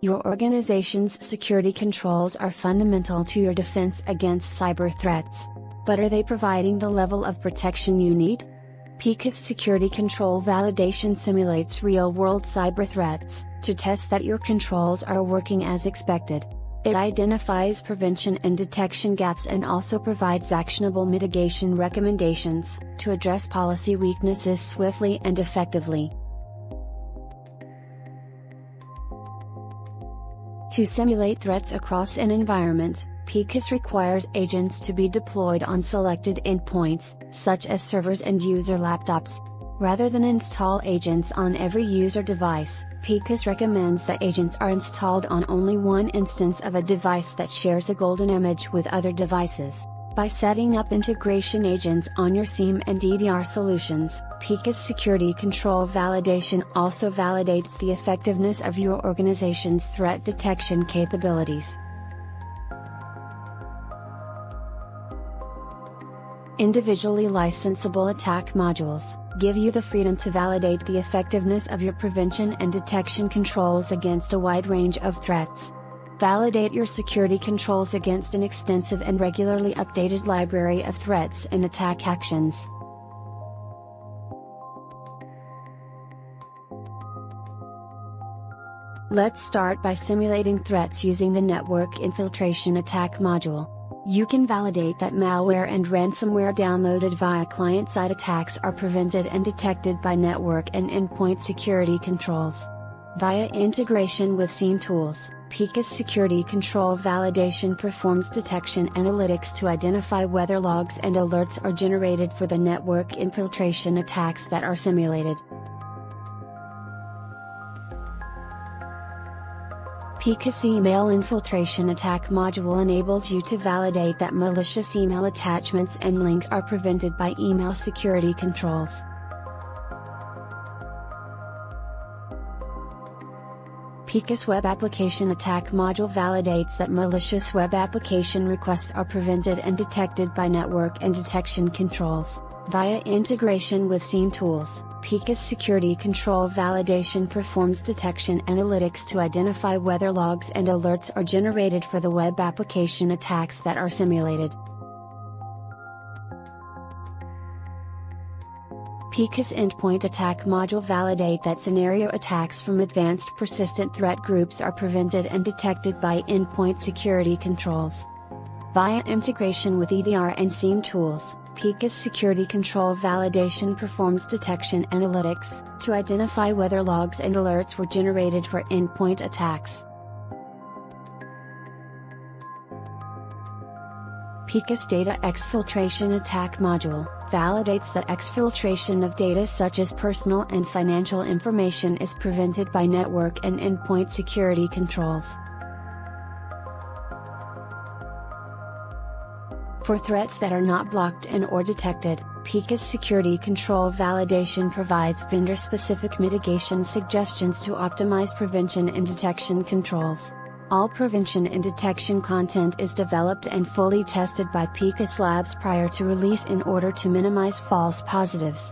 Your organization's security controls are fundamental to your defense against cyber threats. But are they providing the level of protection you need? Picus Security Control Validation simulates real-world cyber threats, to test that your controls are working as expected. It identifies prevention and detection gaps and also provides actionable mitigation recommendations, to address policy weaknesses swiftly and effectively. To simulate threats across an environment, Picus requires agents to be deployed on selected endpoints, such as servers and user laptops. Rather than install agents on every user device, Picus recommends that agents are installed on only one instance of a device that shares a golden image with other devices. By setting up integration agents on your SIEM and EDR solutions, Picus Security Control Validation also validates the effectiveness of your organization's threat detection capabilities. Individually licensable attack modules give you the freedom to validate the effectiveness of your prevention and detection controls against a wide range of threats. Validate your security controls against an extensive and regularly updated library of threats and attack actions. Let's start by simulating threats using the Network Infiltration Attack module. You can validate that malware and ransomware downloaded via client-side attacks are prevented and detected by network and endpoint security controls. Via integration with SIEM tools, Picus Security Control Validation performs detection analytics to identify whether logs and alerts are generated for the network infiltration attacks that are simulated. Picus Email Infiltration Attack module enables you to validate that malicious email attachments and links are prevented by email security controls. Picus Web Application Attack module validates that malicious web application requests are prevented and detected by network and detection controls. Via integration with SIEM tools, Picus Security Control Validation performs detection analytics to identify whether logs and alerts are generated for the web application attacks that are simulated. Picus Endpoint Attack module validate that scenario attacks from advanced persistent threat groups are prevented and detected by endpoint security controls. Via integration with EDR and SIEM tools, Picus Security Control Validation performs detection analytics, to identify whether logs and alerts were generated for endpoint attacks. Picus Data Exfiltration Attack module validates that exfiltration of data such as personal and financial information is prevented by network and endpoint security controls. For threats that are not blocked and/or detected, Picus Security Control Validation provides vendor-specific mitigation suggestions to optimize prevention and detection controls. All prevention and detection content is developed and fully tested by Picus Labs prior to release in order to minimize false positives.